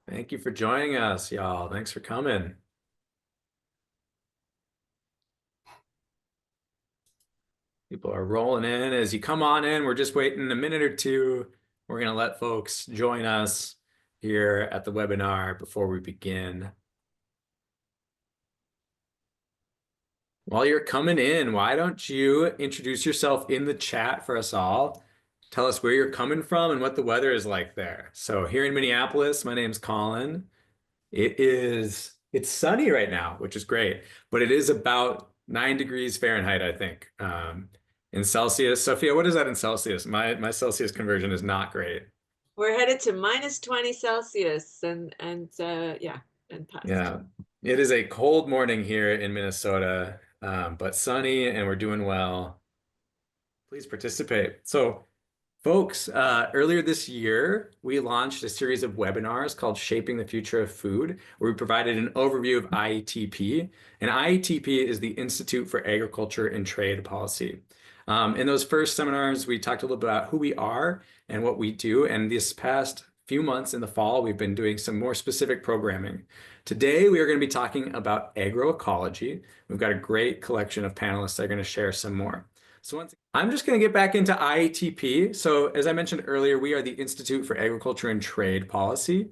Thank you for joining us, y'all. Thanks for coming. People are rolling in. As you come on in, we're just waiting a minute or two. We're going to let folks join us here at the webinar before we begin. While you're coming in, why don't you introduce yourself in the chat for us all? Tell us where you're coming from and what the weather is like there. So here in Minneapolis, my name's Colin. It's sunny right now, which is great, but it is about 9 degrees Fahrenheit, I think. In Celsius. Sophia, what is that in Celsius? My Celsius conversion is not great. We're headed to -20 Celsius and yeah, and past. Yeah, it is a cold morning here in Minnesota, but sunny and we're doing well. Please participate. So folks, earlier this year, we launched a series of webinars called Shaping the Future of Food, where we provided an overview of IATP. And IATP is the Institute for Agriculture and Trade Policy. In those first seminars, we talked a little bit about who we are and what we do. And this past few months in the fall, we've been doing some more specific programming. Today, we are going to be talking about agroecology. We've got a great collection of panelists that are going to share some more. So I'm just going to get back into IATP. So as I mentioned earlier, we are the Institute for Agriculture and Trade Policy.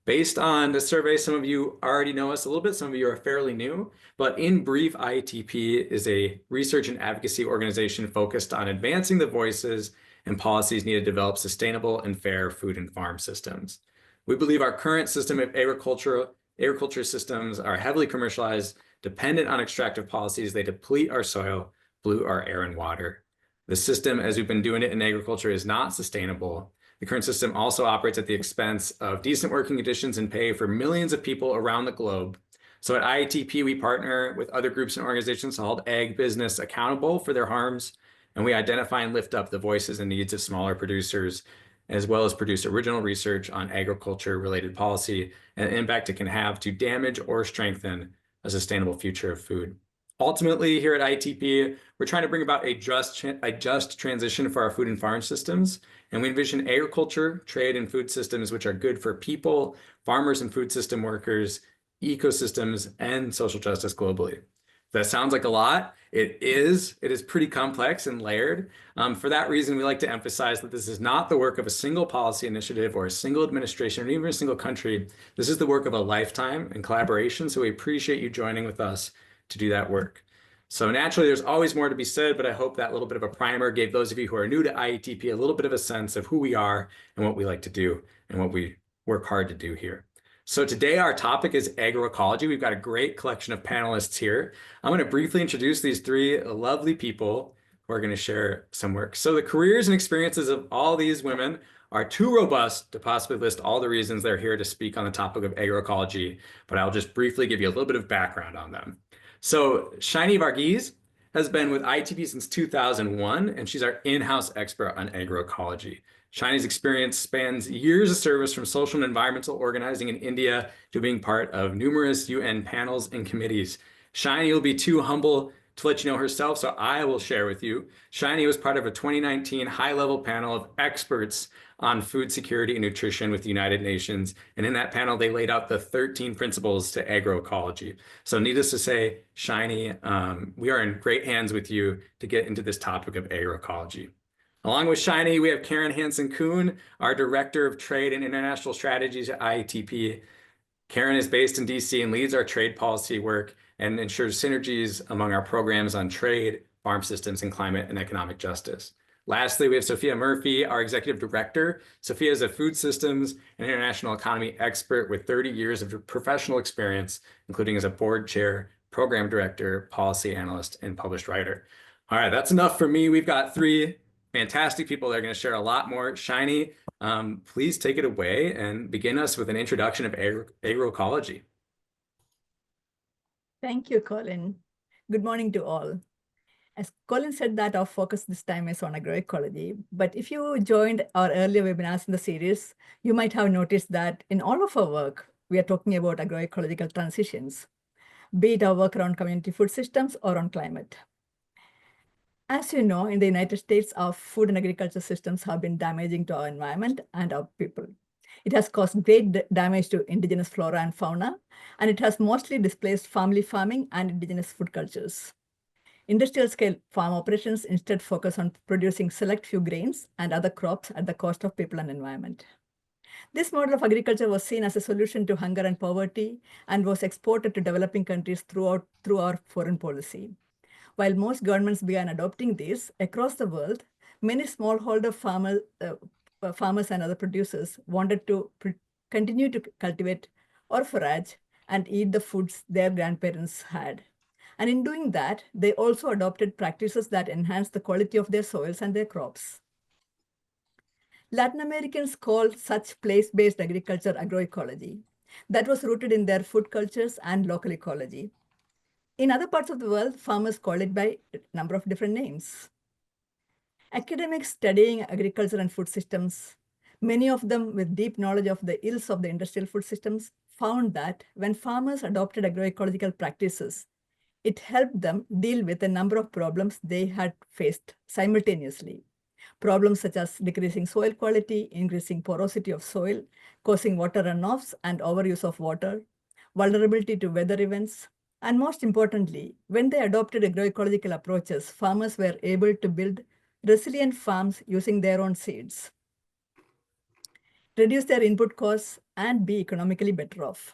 Based on the survey, some of you already know us a little bit, some of you are fairly new, but in brief, IATP is a research and advocacy organization focused on advancing the voices and policies needed to develop sustainable and fair food and farm systems. We believe our current system of agriculture systems are heavily commercialized, dependent on extractive policies. They deplete our soil, pollute our air and water. The system, as we've been doing it in agriculture, is not sustainable. The current system also operates at the expense of decent working conditions and pay for millions of people around the globe. So at IATP, we partner with other groups and organizations to hold ag business accountable for their harms, and we identify and lift up the voices and needs of smaller producers, as well as produce original research on agriculture-related policy and the impact it can have to damage or strengthen a sustainable future of food. Ultimately, here at IATP, we're trying to bring about a just transition for our food and farm systems. And we envision agriculture, trade, and food systems which are good for people, farmers and food system workers, ecosystems, and social justice globally. That sounds like a lot. It is pretty complex and layered. For that reason, we like to emphasize that this is not the work of a single policy initiative or a single administration or even a single country. This is the work of a lifetime and collaboration. So we appreciate you joining with us to do that work. So naturally, there's always more to be said, but I hope that little bit of a primer gave those of you who are new to IATP a little bit of a sense of who we are and what we like to do and what we work hard to do here. So today our topic is agroecology. We've got a great collection of panelists here. I'm going to briefly introduce these three lovely people who are going to share some work. So the careers and experiences of all these women are too robust to possibly list all the reasons they're here to speak on the topic of agroecology, but I'll just briefly give you a little bit of background on them. So Shiney Varghese has been with IATP since 2001, and she's our in-house expert on agroecology. Shiney's experience spans years of service from social and environmental organizing in India to being part of numerous UN panels and committees. Shiney will be too humble to let you know herself, so I will share with you. Shiney was part of a 2019 high-level panel of experts on food security and nutrition with the United Nations. And in that panel, they laid out the 13 principles to agroecology. So needless to say, Shiney, we are in great hands with you to get into this topic of agroecology. Along with Shiney, we have Karen Hansen-Kuhn, our Director of Trade and International Strategies at IATP. Karen is based in DC and leads our trade policy work and ensures synergies among our programs on trade, farm systems, and climate and economic justice. Lastly, we have Sophia Murphy, our executive director. Sophia is a food systems and international economy expert with 30 years of professional experience, including as a board chair, program director, policy analyst, and published writer. All right, that's enough for me. We've got three fantastic people that are going to share a lot more. Shiney, please take it away and begin us with an introduction of agroecology. Thank you, Colin. Good morning to all. As Colin said that our focus this time is on agroecology, but if you joined our earlier webinars in the series, you might have noticed that in all of our work, we are talking about agroecological transitions, be it our work around community food systems or on climate. As you know, in the United States, our food and agriculture systems have been damaging to our environment and our people. It has caused great damage to indigenous flora and fauna, and it has mostly displaced family farming and indigenous food cultures. Industrial scale farm operations instead focus on producing select few grains and other crops at the cost of people and environment. This model of agriculture was seen as a solution to hunger and poverty and was exported to developing countries through our foreign policy. While most governments began adopting this across the world, many smallholder farmers and other producers wanted to continue to cultivate or forage and eat the foods their grandparents had. And in doing that, they also adopted practices that enhanced the quality of their soils and their crops. Latin Americans call such place-based agriculture agroecology. That was rooted in their food cultures and local ecology. In other parts of the world, farmers call it by a number of different names. Academics studying agriculture and food systems, many of them with deep knowledge of the ills of the industrial food systems, found that when farmers adopted agroecological practices, it helped them deal with a number of problems they had faced simultaneously. Problems such as decreasing soil quality, increasing porosity of soil, causing water runoffs and overuse of water, vulnerability to weather events, and most importantly, when they adopted agroecological approaches, farmers were able to build resilient farms using their own seeds, reduce their input costs, and be economically better off.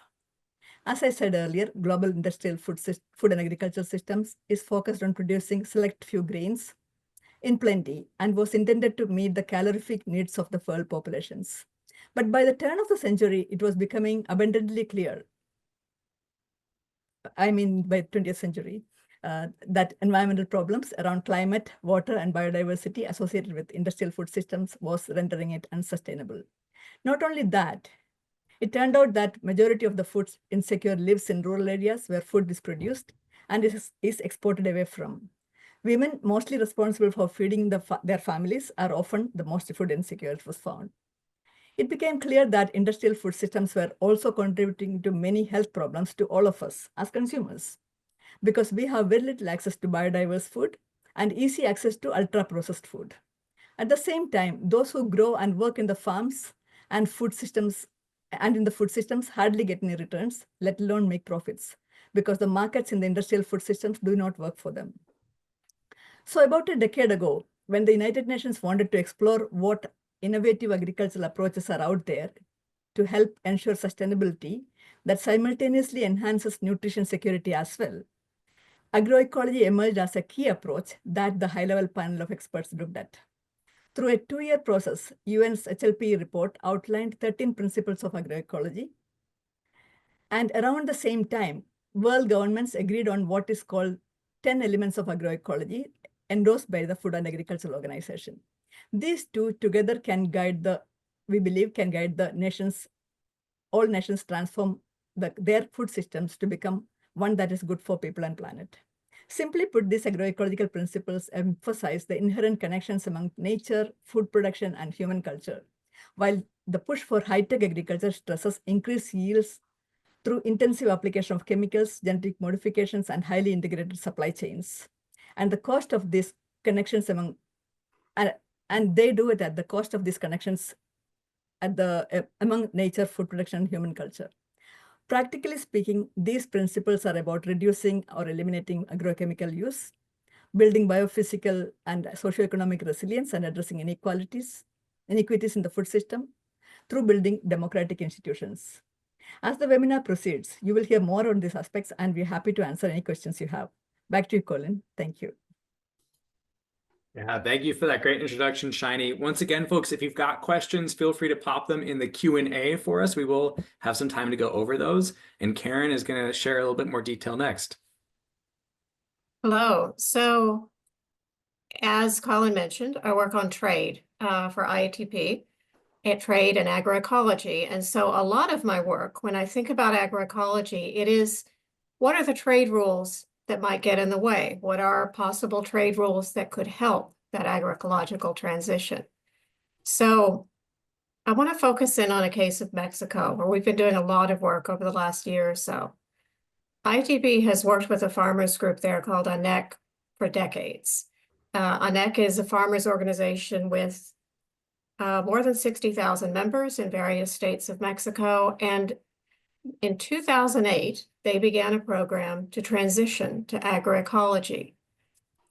As I said earlier, global industrial food and agriculture systems is focused on producing select few grains in plenty and was intended to meet the calorific needs of the world populations. But by the turn of the century, it was becoming abundantly clear, by 20th century, that environmental problems around climate, water, and biodiversity associated with industrial food systems was rendering it unsustainable. Not only that, it turned out that majority of the food insecure lives in rural areas where food is produced and is exported away from. Women mostly responsible for feeding their families are often the most food insecure was found. It became clear that industrial food systems were also contributing to many health problems to all of us as consumers, because we have very little access to biodiverse food and easy access to ultra-processed food. At the same time, those who grow and work in the farms and in the food systems hardly get any returns, let alone make profits, because the markets in the industrial food systems do not work for them. So about a decade ago, when the United Nations wanted to explore what innovative agricultural approaches are out there to help ensure sustainability that simultaneously enhances nutrition security as well, agroecology emerged as a key approach that the high-level panel of experts looked at. Through a 2-year process, UN's HLP report outlined 13 principles of agroecology. And around the same time, world governments agreed on what is called 10 elements of agroecology endorsed by the Food and Agriculture Organization. These two together we believe can guide all nations transform their food systems to become one that is good for people and planet. Simply put, these agroecological principles emphasize the inherent connections among nature, food production, and human culture, while the push for high-tech agriculture stresses increased yields through intensive application of chemicals, genetic modifications, and highly integrated supply chains. And the cost of these connections and they do it at the cost of these connections among nature, food production, and human culture. Practically speaking, these principles are about reducing or eliminating agrochemical use, building biophysical and socioeconomic resilience, and addressing inequities in the food system through building democratic institutions. As the webinar proceeds, you will hear more on these aspects, and we're happy to answer any questions you have. Back to you, Colin. Thank you. Yeah, thank you for that great introduction, Shiney. Once again, folks, if you've got questions, feel free to pop them in the Q&A for us. We will have some time to go over those. And Karen is going to share a little bit more detail next. Hello. So as Colin mentioned, I work on trade for IATP, at trade and agroecology. And so a lot of my work, when I think about agroecology, it is what are the trade rules that might get in the way? What are possible trade rules that could help that agroecological transition? So I want to focus in on a case of Mexico, where we've been doing a lot of work over the last year or so. IATP has worked with a farmers group there called ANEC for decades. ANEC is a farmers organization with more than 60,000 members in various states of Mexico. And in 2008, they began a program to transition to agroecology.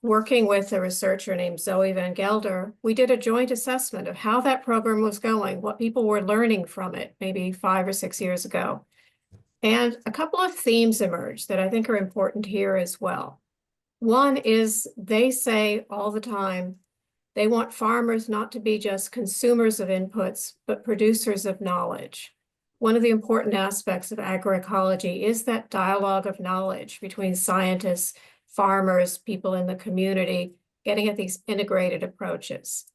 Working with a researcher named Zoe Van Gelder, we did a joint assessment of how that program was going, what people were learning from it, maybe 5 or 6 years ago. And a couple of themes emerged that I think are important here as well. One is they say all the time, they want farmers not to be just consumers of inputs, but producers of knowledge. One of the important aspects of agroecology is that dialogue of knowledge between scientists, farmers, people in the community, getting at these integrated approaches.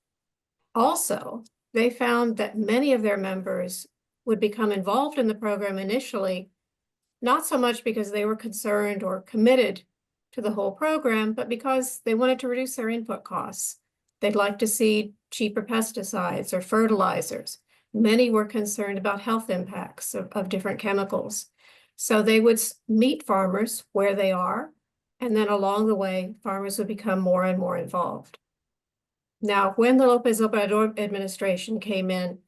Also, they found that many of their members would become involved in the program initially, not so much because they were concerned or committed to the whole program, but because they wanted to reduce their input costs. They'd like to see cheaper pesticides or fertilizers. Many were concerned about health impacts of different chemicals. So they would meet farmers where they are, and then along the way, farmers would become more and more involved. Now, when the López Obrador administration came in,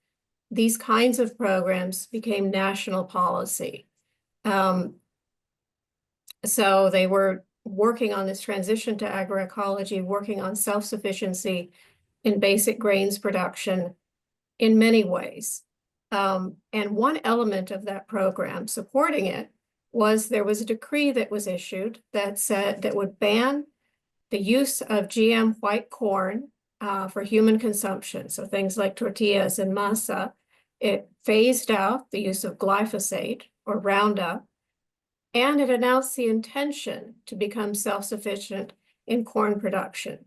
these kinds of programs became national policy. So they were working on this transition to agroecology, working on self-sufficiency in basic grains production in many ways. And one element of that program supporting it was there was a decree that was issued that said that would ban the use of GM white corn for human consumption. So things like tortillas and masa. It phased out the use of glyphosate or Roundup, and it announced the intention to become self-sufficient in corn production.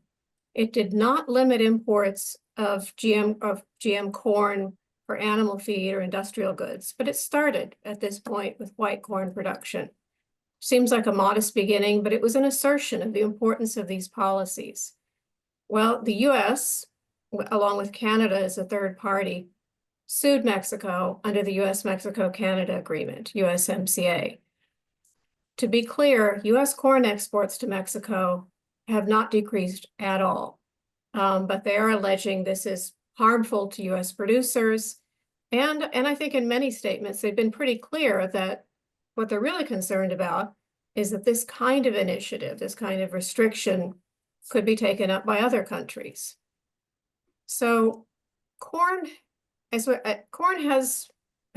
It did not limit imports of GM corn for animal feed or industrial goods, but it started at this point with white corn production. Seems like a modest beginning, but it was an assertion of the importance of these policies. Well, the US, along with Canada as a third party, sued Mexico under the US-Mexico-Canada Agreement, USMCA. To be clear, US corn exports to Mexico have not decreased at all, but they are alleging this is harmful to US producers. And I think in many statements, they've been pretty clear that what they're really concerned about is that this kind of initiative, this kind of restriction could be taken up by other countries. So corn has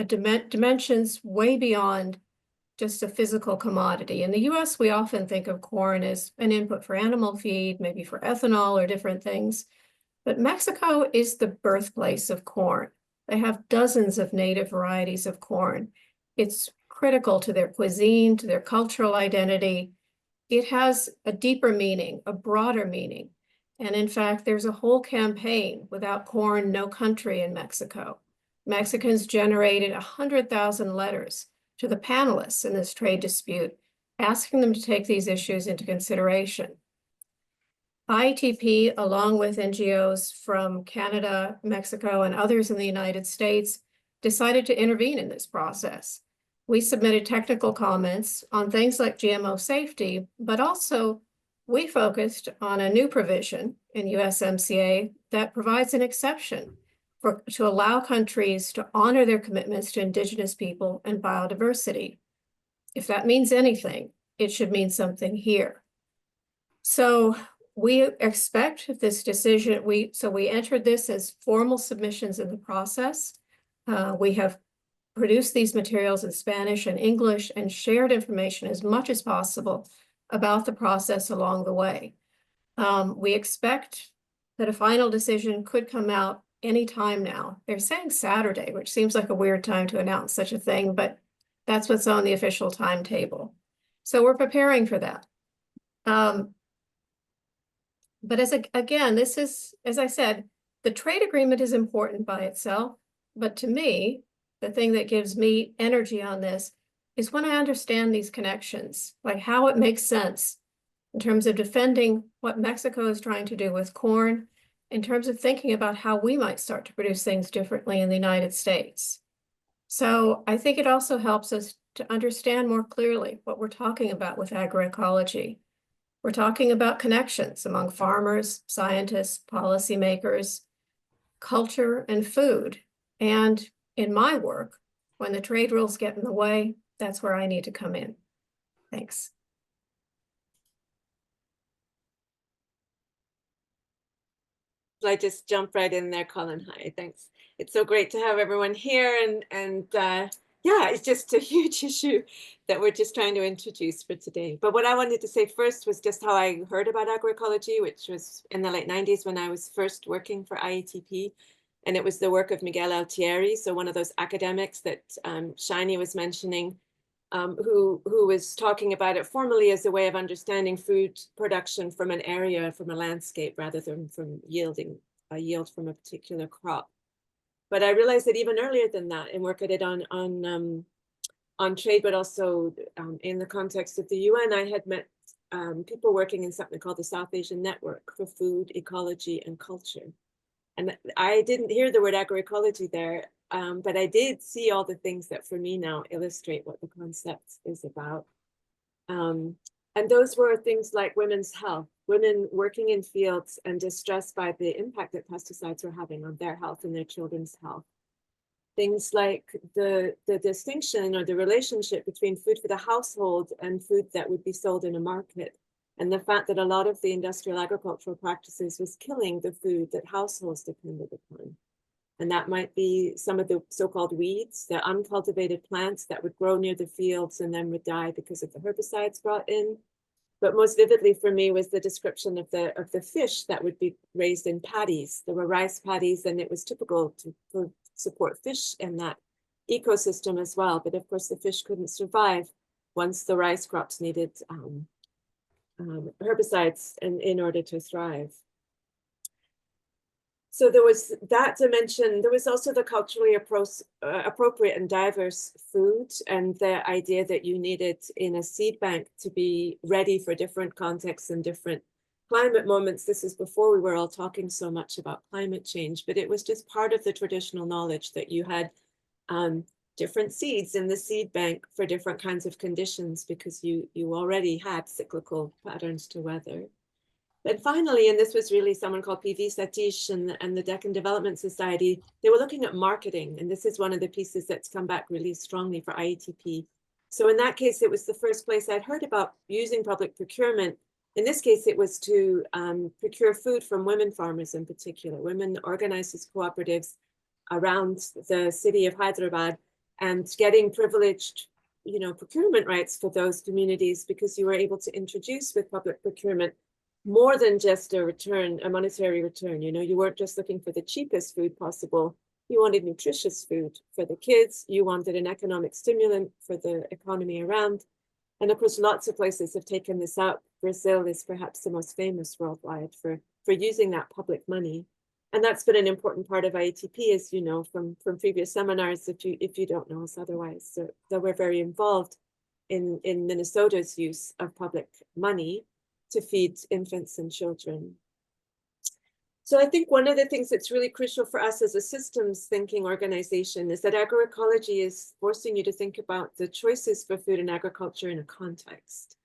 dimensions way beyond just a physical commodity. In the US, we often think of corn as an input for animal feed, maybe for ethanol or different things. But Mexico is the birthplace of corn. They have dozens of native varieties of corn. It's critical to their cuisine, to their cultural identity. It has a deeper meaning, a broader meaning. And in fact, there's a whole campaign, Without Corn, No Country in Mexico. Mexicans generated 100,000 letters to the panelists in this trade dispute, asking them to take these issues into consideration. IATP, along with NGOs from Canada, Mexico, and others in the United States, decided to intervene in this process. We submitted technical comments on things like GMO safety, but also we focused on a new provision in USMCA that provides an exception to allow countries to honor their commitments to Indigenous people and biodiversity. If that means anything, it should mean something here. So we expect this decision, we entered this as formal submissions in the process. We have produced these materials in Spanish and English and shared information as much as possible about the process along the way. We expect that a final decision could come out anytime now. They're saying Saturday, which seems like a weird time to announce such a thing, but that's what's on the official timetable. So we're preparing for that. But again, this is, as I said, the trade agreement is important by itself, but to me, the thing that gives me energy on this is when I understand these connections, like how it makes sense in terms of defending what Mexico is trying to do with corn, in terms of thinking about how we might start to produce things differently in the United States. So I think it also helps us to understand more clearly what we're talking about with agroecology. We're talking about connections among farmers, scientists, policymakers, culture, and food. And in my work, when the trade rules get in the way, that's where I need to come in. Thanks. I just jump right in there, Colin. Hi, thanks. It's so great to have everyone here, and yeah, it's just a huge issue that we're just trying to introduce for today. But what I wanted to say first was just how I heard about agroecology, which was in the late 90s when I was first working for IATP. And it was the work of Miguel Altieri, so one of those academics that Shiney was mentioning, who was talking about it formally as a way of understanding food production from an area, from a landscape, rather than from yielding a yield from a particular crop. But I realized that even earlier than that, and work I did on trade, but also in the context of the UN, I had met people working in something called the South Asian Network for Food, Ecology, and Culture. And I didn't hear the word agroecology there, but I did see all the things that for me now illustrate what the concept is about. And those were things like women's health, women working in fields and distressed by the impact that pesticides were having on their health and their children's health. Things like the distinction or the relationship between food for the household and food that would be sold in a market. And the fact that a lot of the industrial agricultural practices was killing the food that households depended upon. And that might be some of the so-called weeds, the uncultivated plants that would grow near the fields and then would die because of the herbicides brought in. But most vividly for me was the description of the fish that would be raised in paddies. There were rice paddies, and it was typical to support fish in that ecosystem as well. But of course, the fish couldn't survive once the rice crops needed herbicides in order to thrive. So there was that dimension. There was also the culturally appropriate and diverse food, and the idea that you needed in a seed bank to be ready for different contexts and different climate moments. This is before we were all talking so much about climate change, but it was just part of the traditional knowledge that you had different seeds in the seed bank for different kinds of conditions because you already had cyclical patterns to weather. But finally, and this was really someone called P.V. Satish and the Deccan Development Society, they were looking at marketing. And this is one of the pieces that's come back really strongly for IATP. So in that case, it was the first place I'd heard about using public procurement. In this case, it was to procure food from women farmers in particular. Women organized as cooperatives around the city of Hyderabad and getting privileged, procurement rights for those communities because you were able to introduce with public procurement more than just a monetary return. You weren't just looking for the cheapest food possible. You wanted nutritious food for the kids. You wanted an economic stimulant for the economy around. And of course, lots of places have taken this up. Brazil is perhaps the most famous worldwide for using that public money. And that's been an important part of IATP, as you know, from previous seminars, if you don't know us otherwise. So we're very involved in Minnesota's use of public money to feed infants and children. So I think one of the things that's really crucial for us as a systems thinking organization is that agroecology is forcing you to think about the choices for food and agriculture in a context.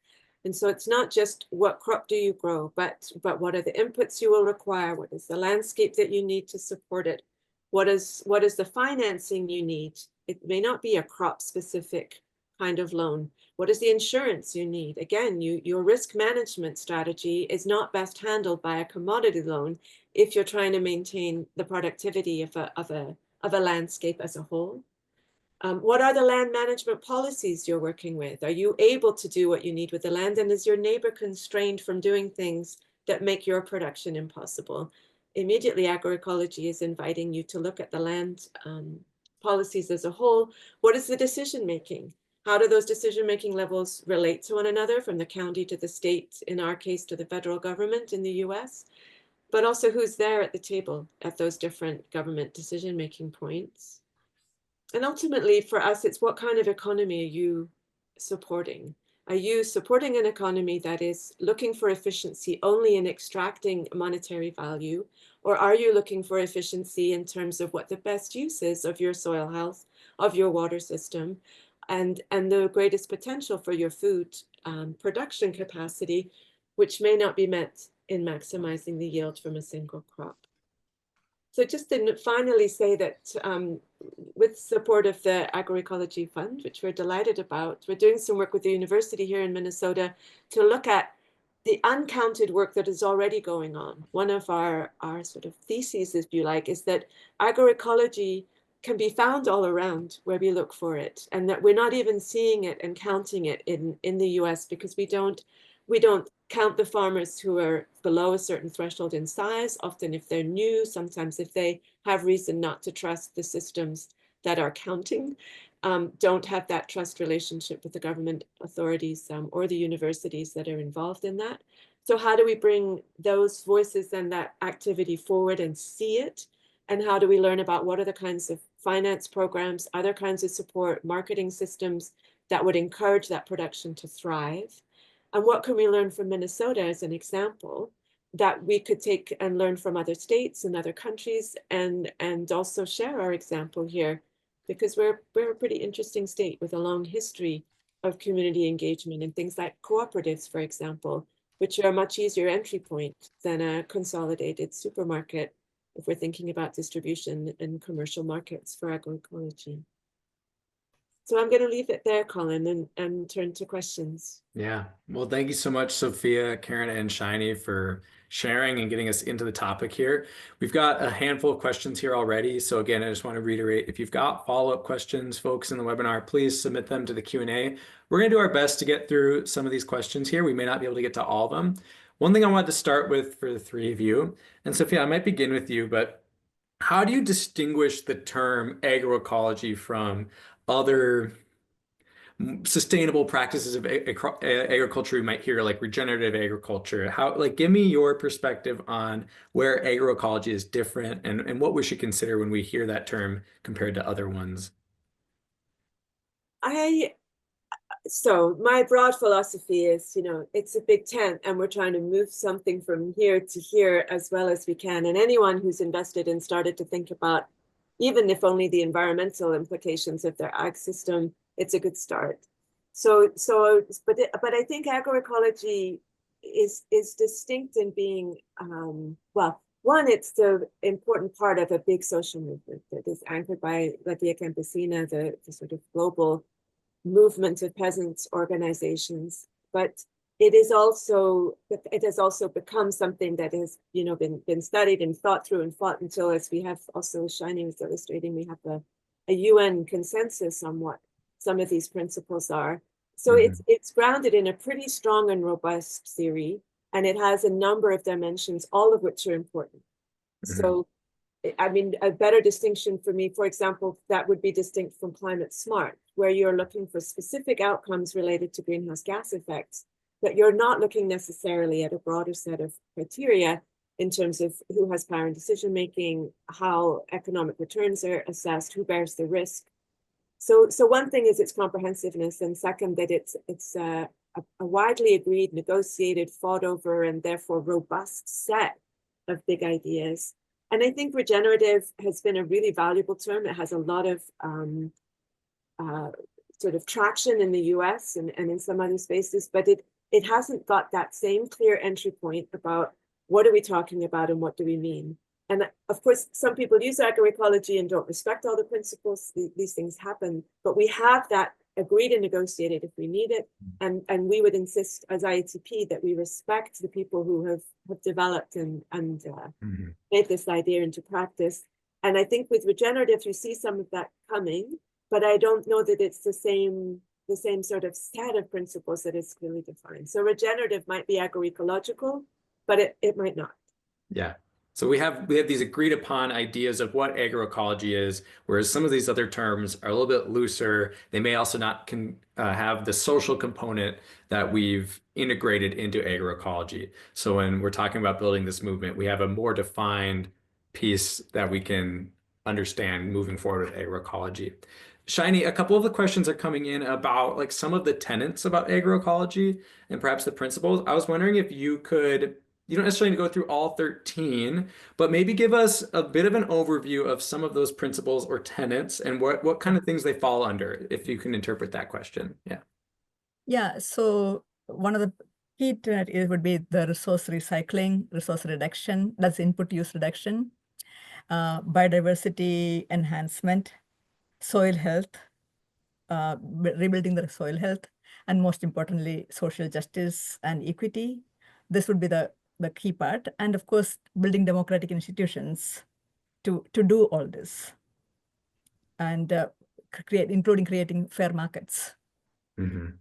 And so it's not just what crop do you grow, but what are the inputs you will require? What is the landscape that you need to support it? What is the financing you need? It may not be a crop specific kind of loan. What is the insurance you need? Again, your risk management strategy is not best handled by a commodity loan if you're trying to maintain the productivity of a landscape as a whole. What are the land management policies you're working with? Are you able to do what you need with the land? And is your neighbor constrained from doing things that make your production impossible? Immediately, agroecology is inviting you to look at the land policies as a whole. What is the decision making? How do those decision-making levels relate to one another, from the county to the state, in our case, to the federal government in the US? But also who's there at the table at those different government decision-making points? And ultimately, for us, it's what kind of economy are you supporting? Are you supporting an economy that is looking for efficiency only in extracting monetary value? Or are you looking for efficiency in terms of what the best use is of your soil health, of your water system, and the greatest potential for your food production capacity, which may not be met in maximizing the yield from a single crop? So just to finally say that with support of the Agroecology Fund, which we're delighted about, we're doing some work with the university here in Minnesota to look at the uncounted work that is already going on. One of our sort of theses, if you like, is that agroecology can be found all around where we look for it, and that we're not even seeing it and counting it in the US because we don't count the farmers who are below a certain threshold in size, often if they're new, sometimes if they have reason not to trust the systems that are counting, don't have that trust relationship with the government authorities or the universities that are involved in that. So how do we bring those voices and that activity forward and see it? And how do we learn about what are the kinds of finance programs, other kinds of support, marketing systems that would encourage that production to thrive? And what can we learn from Minnesota as an example that we could take and learn from other states and other countries and also share our example here? Because we're a pretty interesting state with a long history of community engagement and things like cooperatives, for example, which are a much easier entry point than a consolidated supermarket if we're thinking about distribution and commercial markets for agroecology. So I'm going to leave it there, Colin, and turn to questions. Yeah. Well, thank you so much, Sophia, Karen, and Shiney for sharing and getting us into the topic here. We've got a handful of questions here already. So again, I just want to reiterate, if you've got follow-up questions, folks in the webinar, please submit them to the Q&A. We're going to do our best to get through some of these questions here. We may not be able to get to all of them. One thing I wanted to start with for the three of you, and Sophia, I might begin with you, but how do you distinguish the term agroecology from other sustainable practices of agriculture we might hear, like regenerative agriculture? How, like, give me your perspective on where agroecology is different and what we should consider when we hear that term compared to other ones. So my broad philosophy is, it's a big tent and we're trying to move something from here to here as well as we can. And anyone who's invested and started to think about, even if only the environmental implications of their ag system, it's a good start. But I think agroecology is distinct in being, well, one, it's the important part of a big social movement that is anchored by La Via Campesina, the sort of global movement of peasants organizations, but it has also become something that has been studied and thought through and fought until, as we have also Shiney was illustrating, we have a UN consensus on what some of these principles are. So it's grounded in a pretty strong and robust theory, and it has a number of dimensions, all of which are important. So I mean, a better distinction for me, for example, that would be distinct from climate smart, where you're looking for specific outcomes related to greenhouse gas effects, but you're not looking necessarily at a broader set of criteria in terms of who has power in decision making, how economic returns are assessed, who bears the risk. So one thing is its comprehensiveness, and second, that it's a widely agreed, negotiated, fought over, and therefore robust set of big ideas. And I think regenerative has been a really valuable term. It has a lot of sort of traction in the US and in some other spaces, but it hasn't got that same clear entry point about what are we talking about and what do we mean. And of course, some people use agroecology and don't respect all the principles. These things happen, but we have that agreed and negotiated if we need it. And we would insist as IATP that we respect the people who have developed and made this idea into practice. And I think with regenerative, you see some of that coming, but I don't know that it's the same sort of set of principles that is clearly defined. So regenerative might be agroecological, but it might not. Yeah. So we have these agreed upon ideas of what agroecology is, whereas some of these other terms are a little bit looser. They may also not have the social component that we've integrated into agroecology. So when we're talking about building this movement, we have a more defined piece that we can understand moving forward with agroecology. Shiney, a couple of the questions are coming in about like some of the tenets about agroecology and perhaps the principles. I was wondering if you could, you don't necessarily need to go through all 13, but maybe give us a bit of an overview of some of those principles or tenets and what kind of things they fall under, if you can interpret that question. Yeah. Yeah, so one of the key tenet would be the resource recycling, resource reduction, that's input use reduction. biodiversity enhancement, soil health, rebuilding the soil health, and most importantly, social justice and equity. This would be the key part. And of course, building democratic institutions to do all this. And including creating fair markets.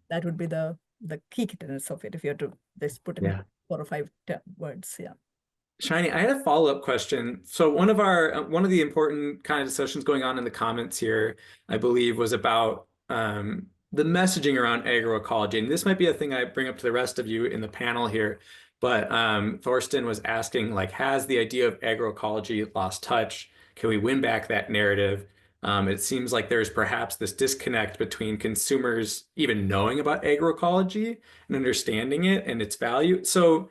That would be the key tenets of it, if you have to just put in 4 or 5 words. Yeah. Shiney, I had a follow-up question. So one of the important kind of discussions going on in the comments here, I believe, was about the messaging around agroecology. And this might be a thing I bring up to the rest of you in the panel here. But Thorsten was asking, like, has the idea of agroecology lost touch? Can we win back that narrative? It seems like there's perhaps this disconnect between consumers even knowing about agroecology and understanding it and its value. So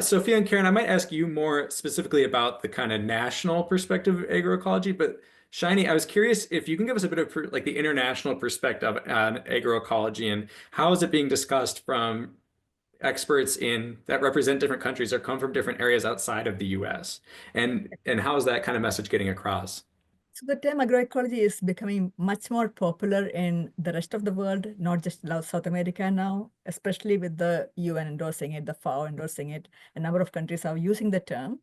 Sophia and Karen, I might ask you more specifically about the kind of national perspective of agroecology, but Shiney, I was curious if you can give us a bit of like the international perspective on agroecology and how is it being discussed from experts that represent different countries or come from different areas outside of the US, and how is that kind of message getting across? So the term agroecology is becoming much more popular in the rest of the world, not just South America now, especially with the UN endorsing it, the FAO endorsing it. A number of countries are using the term.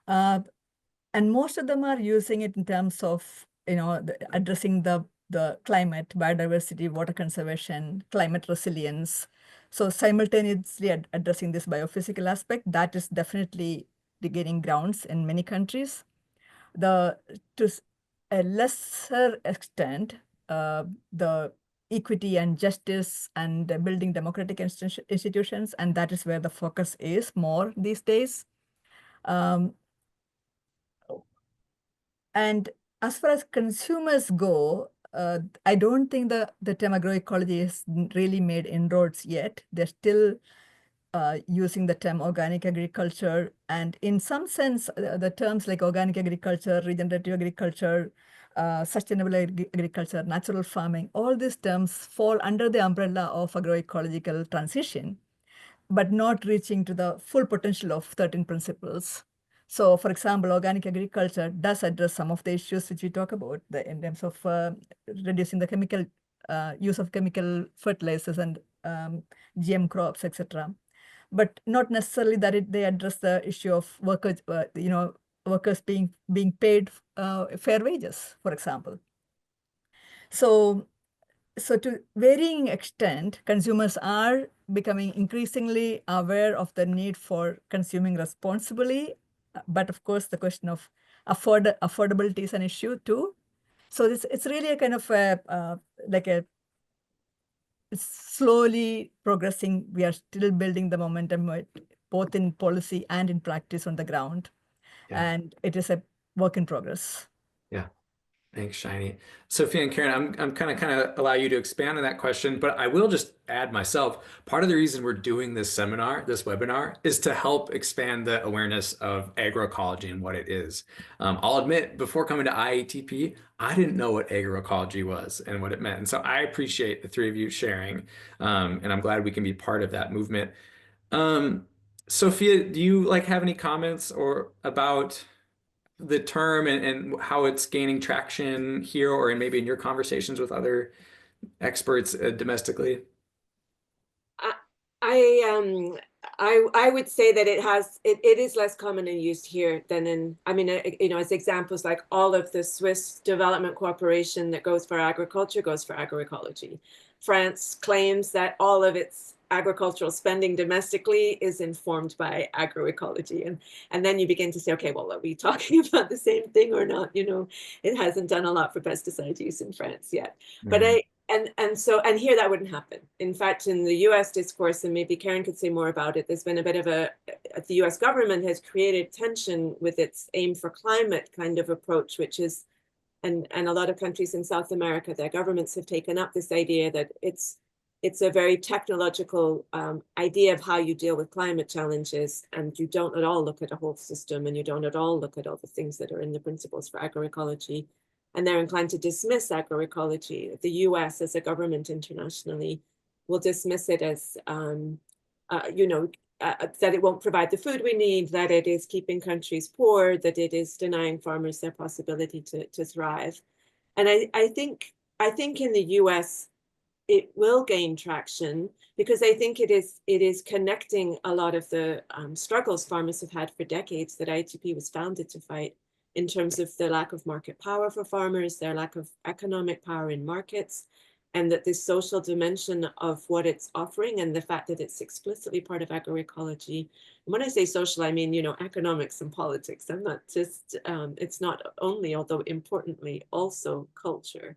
And most of them are using it in terms of, addressing the climate, biodiversity, water conservation, climate resilience. So simultaneously addressing this biophysical aspect, that is definitely gaining grounds in many countries. To a lesser extent, the equity and justice and building democratic institutions, and that is where the focus is more these days. And as far as consumers go, I don't think the term agroecology has really made inroads yet. They're still using the term organic agriculture. And in some sense, the terms like organic agriculture, regenerative agriculture, sustainable agriculture, natural farming, all these terms fall under the umbrella of agroecological transition, but not reaching to the full potential of 13 principles. So for example, organic agriculture does address some of the issues which we talk about in terms of reducing the chemical use of chemical fertilizers and GM crops, etc. But not necessarily that they address the issue of workers, workers being paid fair wages, for example. So to varying extent, consumers are becoming increasingly aware of the need for consuming responsibly. But of course, the question of affordability is an issue too. So it's really a kind of it's slowly progressing. We are still building the momentum both in policy and in practice on the ground. Yeah. And it is a work in progress. Yeah. Thanks, Shiney. Sophia and Karen, I'm kind of allow you to expand on that question, but I will just add myself, part of the reason we're doing this webinar, is to help expand the awareness of agroecology and what it is. I'll admit, before coming to IATP, I didn't know what agroecology was and what it meant. And so I appreciate the three of you sharing, and I'm glad we can be part of that movement. Sophia, do you have any comments about the term and how it's gaining traction here or maybe in your conversations with other experts domestically? I would say that it is less common and used here than as examples, like all of the Swiss development cooperation that goes for agriculture goes for agroecology. France claims that all of its agricultural spending domestically is informed by agroecology. And then you begin to say, okay, well, are we talking about the same thing or not? It hasn't done a lot for pesticide use in France yet. But and here that wouldn't happen. In fact, in the US discourse, and maybe Karen could say more about it, there's been a bit of the US government has created tension with its aim for climate kind of approach, which is, and a lot of countries in South America, their governments have taken up this idea that it's a very technological idea of how you deal with climate challenges, and you don't at all look at a whole system, and you don't at all look at all the things that are in the principles for agroecology. And they're inclined to dismiss agroecology. The US as a government internationally will dismiss it as, that it won't provide the food we need, that it is keeping countries poor, that it is denying farmers their possibility to thrive. And I think in the US, it will gain traction because I think it is connecting a lot of the struggles farmers have had for decades that IATP was founded to fight, in terms of the lack of market power for farmers, their lack of economic power in markets, and that this social dimension of what it's offering and the fact that it's explicitly part of agroecology. And when I say social, I mean, economics and politics. I'm not just, it's not only, although importantly, also culture.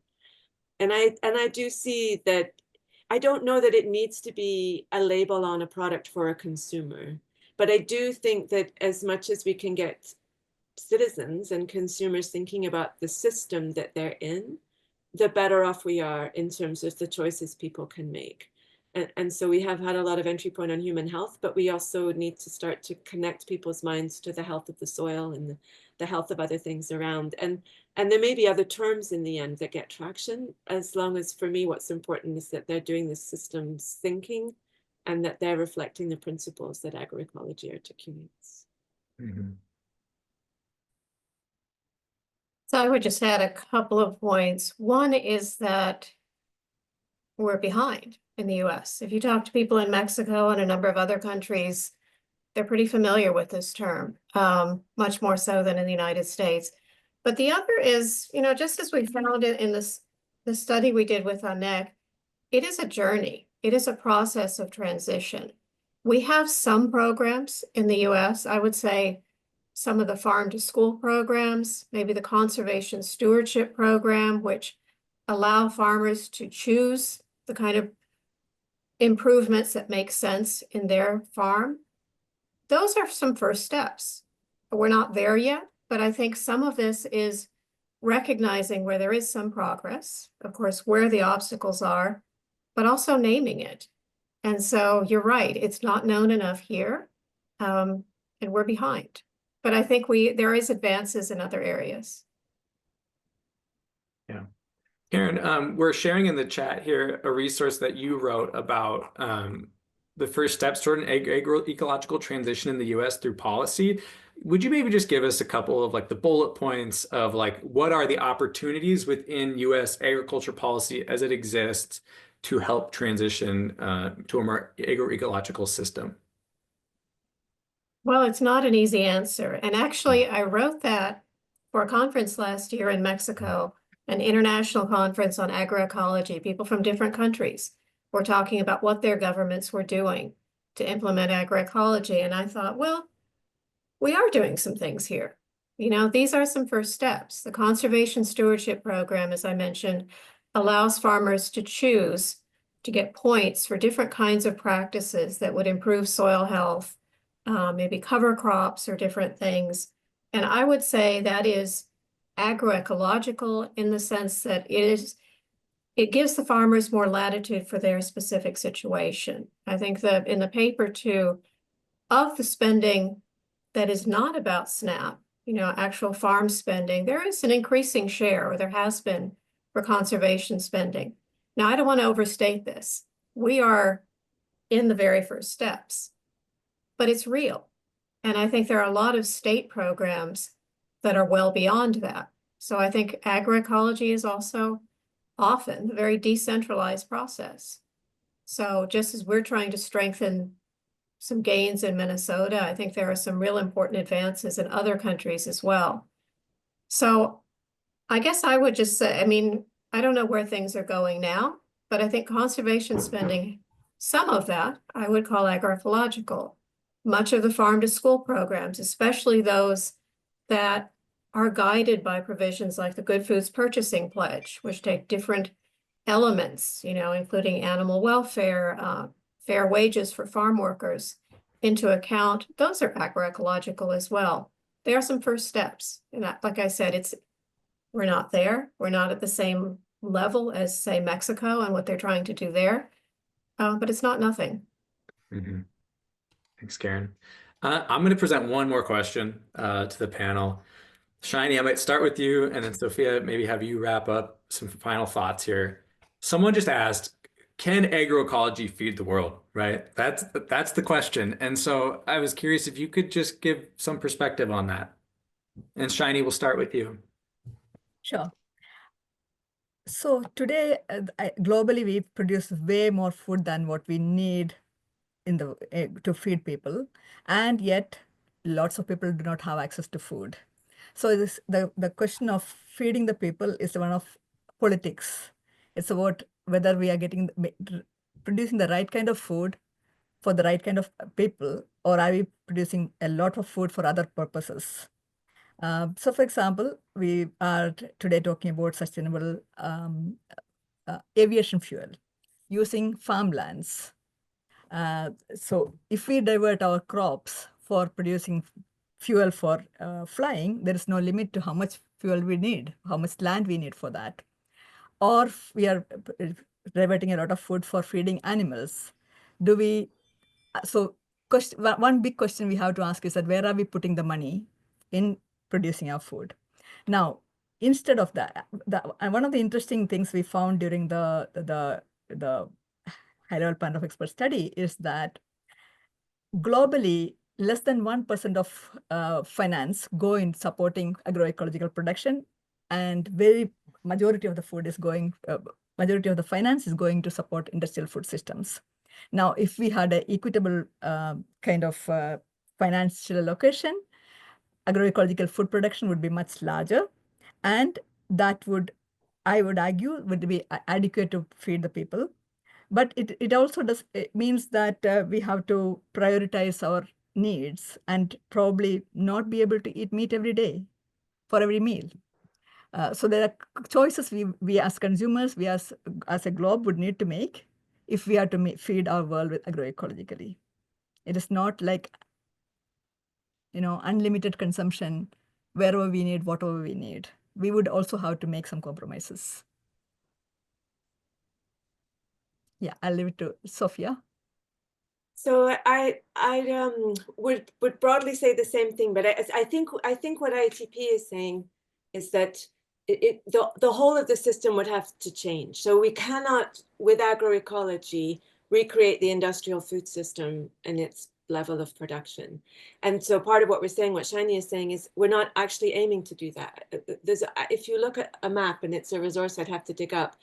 And I do see that. I don't know that it needs to be a label on a product for a consumer, but I do think that as much as we can get citizens and consumers thinking about the system that they're in, the better off we are in terms of the choices people can make. And so we have had a lot of entry point on human health, but we also need to start to connect people's minds to the health of the soil and the health of other things around. And there may be other terms in the end that get traction, as long as, for me, what's important is that they're doing this systems thinking and that they're reflecting the principles that agroecology articulates. Mm-hmm. So I would just add a couple of points. One is that we're behind in the US. If you talk to people in Mexico and a number of other countries, they're pretty familiar with this term, much more so than in the United States. But the other is, just as we found it in the study we did with ANEC, it is a journey. It is a process of transition. We have some programs in the US, I would say some of the farm to school programs, maybe the conservation stewardship program, which allow farmers to choose the kind of improvements that make sense in their farm. Those are some first steps. We're not there yet, but I think some of this is recognizing where there is some progress, of course, where the obstacles are, but also naming it. And so you're right, it's not known enough here, and we're behind. But I think there is advances in other areas. Yeah. Karen, we're sharing in the chat here a resource that you wrote about the first steps toward an agroecological transition in the US through policy. Would you maybe just give us a couple of the bullet points of what are the opportunities within US agriculture policy as it exists to help transition to a more agroecological system? Well, it's not an easy answer. And actually, I wrote that for a conference last year in Mexico, an international conference on agroecology. People from different countries were talking about what their governments were doing to implement agroecology. And I thought, well, we are doing some things here. These are some first steps. The conservation stewardship program, as I mentioned, allows farmers to choose to get points for different kinds of practices that would improve soil health, maybe cover crops or different things. And I would say that is agroecological in the sense that it gives the farmers more latitude for their specific situation. I think that in the paper too, of the spending that is not about SNAP, actual farm spending, there is an increasing share, or there has been, for conservation spending. Now, I don't want to overstate this. We are in the very first steps, but it's real. And I think there are a lot of state programs that are well beyond that. So I think agroecology is also often a very decentralized process. So just as we're trying to strengthen some gains in Minnesota, I think there are some real important advances in other countries as well. So I guess I would just say, I don't know where things are going now, but I think conservation spending, some of that I would call agroecological. Much of the farm to school programs, especially those that are guided by provisions like the Good Foods Purchasing Pledge, which take different elements, including animal welfare, fair wages for farm workers into account. Those are agroecological as well. There are some first steps. And like I said, we're not there. We're not at the same level as, say, Mexico and what they're trying to do there, but it's not nothing. Mm-hmm. Thanks, Karen. I'm going to present one more question to the panel. Shiney, I might start with you, and then Sophia, maybe have you wrap up some final thoughts here. Someone just asked, can agroecology feed the world, right? That's the question. And so I was curious if you could just give some perspective on that. And Shiney, we'll start with you. Sure. So today, globally, we produce way more food than what we need in the to feed people, and yet lots of people do not have access to food. So the question of feeding the people is one of politics. It's about whether we are producing the right kind of food for the right kind of people, or are we producing a lot of food for other purposes? So for example, we are today talking about sustainable aviation fuel using farmlands. So if we divert our crops for producing fuel for flying, there is no limit to how much fuel we need, how much land we need for that. Or if we are diverting a lot of food for feeding animals, do we, so one big question we have to ask is that where are we putting the money in producing our food? Now, instead of that, one of the interesting things we found during the high-level panel of experts study is that globally, less than 1% of finance go in supporting agroecological production, and majority of the food is going, majority of the finance is going to support industrial food systems. Now, if we had an equitable kind of financial allocation, agroecological food production would be much larger, and that would, I would argue, would be adequate to feed the people. But it also means that we have to prioritize our needs and probably not be able to eat meat every day for every meal. So there are choices we as consumers, we as a globe would need to make if we are to feed our world with agroecologically. It is not like, unlimited consumption wherever we need, whatever we need. We would also have to make some compromises. Yeah, I'll leave it to Sophia. So I would broadly say the same thing, but I think what IATP is saying is that the whole of the system would have to change. So we cannot, with agroecology, recreate the industrial food system and its level of production. And so part of what we're saying, what Shiney is saying, is we're not actually aiming to do that. If you look at a map, and it's a resource I'd have to dig up,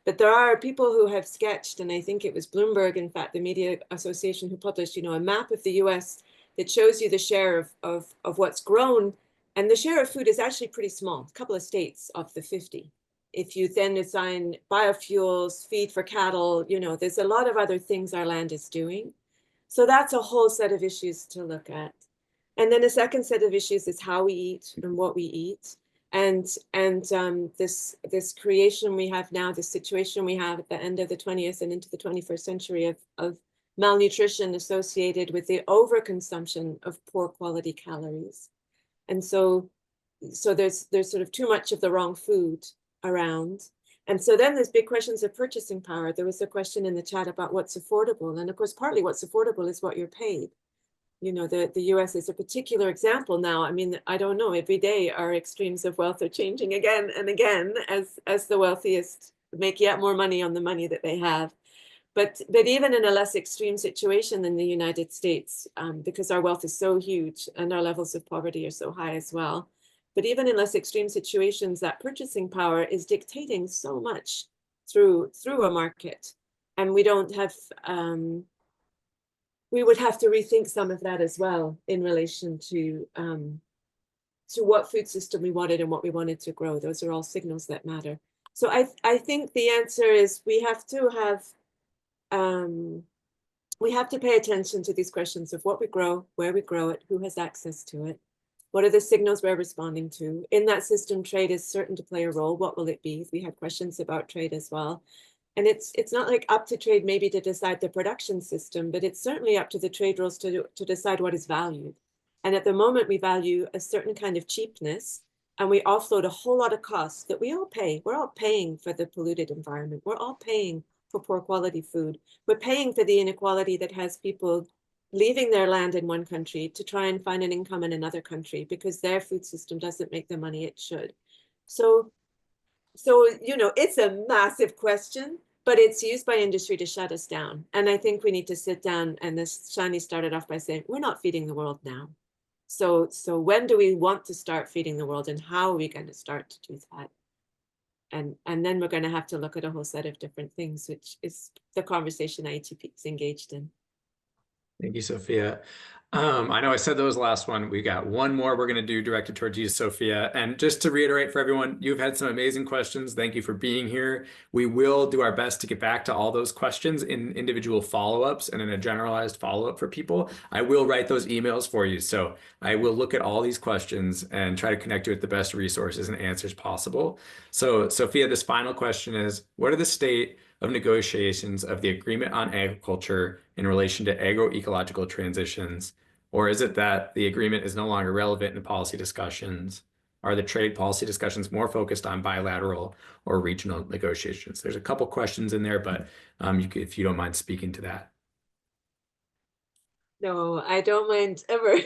but there are people who have sketched, and I think it was Bloomberg, in fact, the media association, who published, a map of the US that shows you the share of what's grown. And the share of food is actually pretty small, a couple of states of the 50. If you then assign biofuels, feed for cattle, there's a lot of other things our land is doing. So that's a whole set of issues to look at. And then a second set of issues is how we eat and what we eat. And this creation we have now, this situation we have at the end of the 20th and into the 21st century of malnutrition associated with the overconsumption of poor quality calories. And so there's sort of too much of the wrong food around. And so then there's big questions of purchasing power. There was a question in the chat about what's affordable. And of course, partly what's affordable is what you're paid. The US is a particular example now. I mean, I don't know, every day our extremes of wealth are changing again and again as the wealthiest make yet more money on the money that they have. But even in a less extreme situation than the United States, because our wealth is so huge and our levels of poverty are so high as well. But even in less extreme situations, that purchasing power is dictating so much through a market. And we don't have, we would have to rethink some of that as well in relation to what food system we wanted and what we wanted to grow. Those are all signals that matter. So I think the answer is we have to pay attention to these questions of what we grow, where we grow it, who has access to it, what are the signals we're responding to. In that system, trade is certain to play a role. What will it be? We had questions about trade as well. And it's not like up to trade maybe to decide the production system, but it's certainly up to the trade rules to decide what is valued. And at the moment, we value a certain kind of cheapness, and we offload a whole lot of costs that we all pay. We're all paying for the polluted environment. We're all paying for poor quality food. We're paying for the inequality that has people leaving their land in one country to try and find an income in another country because their food system doesn't make the money it should. So it's a massive question, but it's used by industry to shut us down. And I think we need to sit down, and this Shiney started off by saying, we're not feeding the world now. So when do we want to start feeding the world, and how are we going to start to do that? And then we're going to have to look at a whole set of different things, which is the conversation IATP is engaged in. Thank you, Sophia. I know I said that was the last one. We got one more we're going to do directed towards you, Sophia. And just to reiterate for everyone, you've had some amazing questions. Thank you for being here. We will do our best to get back to all those questions in individual follow-ups and in a generalized follow-up for people. I will write those emails for you. So I will look at all these questions and try to connect you with the best resources and answers possible. So Sophia, this final question is, what are the state of negotiations of the Agreement on Agriculture in relation to agroecological transitions? Or is it that the agreement is no longer relevant in policy discussions? Are the trade policy discussions more focused on bilateral or regional negotiations? There's a couple questions in there, but if you don't mind speaking to that. No, I don't mind ever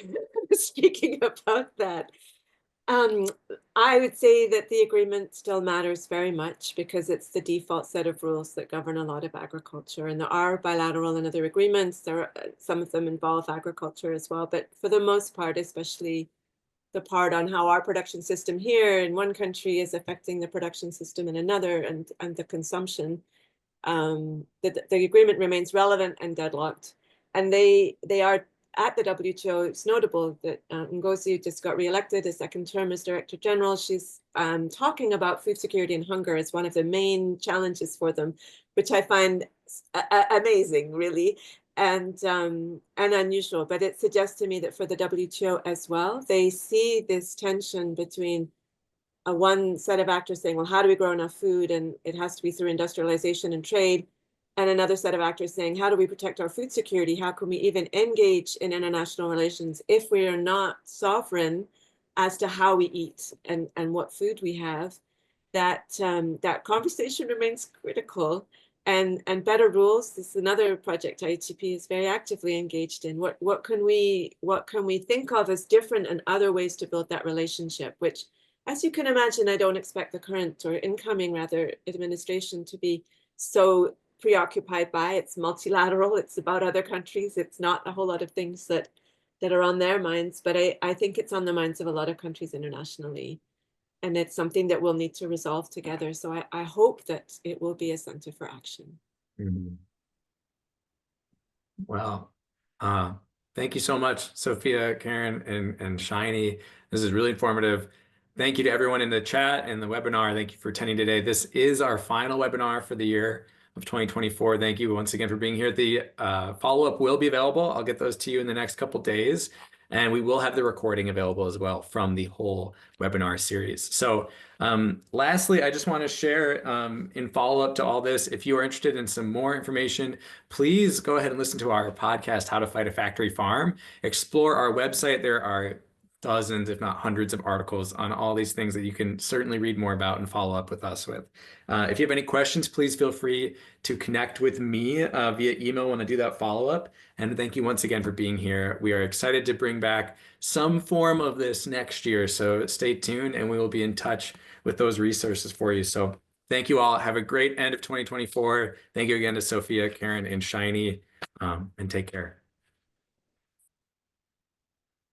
speaking about that. I would say that the agreement still matters very much because it's the default set of rules that govern a lot of agriculture. And there are bilateral and other agreements. Some of them involve agriculture as well. But for the most part, especially the part on how our production system here in one country is affecting the production system in another, and the consumption, the agreement remains relevant and deadlocked. And they are at the WTO. It's notable that Ngozi just got reelected a second term as Director General. She's talking about food security and hunger as one of the main challenges for them, which I find amazing, really, and unusual. But it suggests to me that for the WTO as well, they see this tension between one set of actors saying, well, how do we grow enough food? And it has to be through industrialization and trade. And another set of actors saying, how do we protect our food security? How can we even engage in international relations if we are not sovereign as to how we eat and what food we have? That conversation remains critical. And better rules, this is another project IATP is very actively engaged in. What can we think of as different and other ways to build that relationship, which, as you can imagine, I don't expect the current, or incoming rather, administration to be so preoccupied by. It's multilateral, it's about other countries, it's not a whole lot of things that are on their minds, but I think it's on the minds of a lot of countries internationally, and it's something that we'll need to resolve together. So I hope that it will be a center for action. Mm-hmm. Well, thank you so much, Sophia, Karen, and Shiney. This is really informative. Thank you to everyone in the chat and the webinar. Thank you for attending today. This is our final webinar for the year of 2024. Thank you once again for being here. The follow-up will be available. I'll get those to you in the next couple days. And we will have the recording available as well from the whole webinar series. So lastly, I just want to share in follow-up to all this, if you are interested in some more information, please go ahead and listen to our podcast, How to Fight a Factory Farm. Explore our website. There are dozens, if not hundreds of articles on all these things that you can certainly read more about and follow up with us with. If you have any questions, please feel free to connect with me via email when I do that follow-up. And thank you once again for being here. We are excited to bring back some form of this next year. So stay tuned and we will be in touch with those resources for you. So thank you all. Have a great end of 2024. Thank you again to Sophia, Karen, and Shiney, and take care.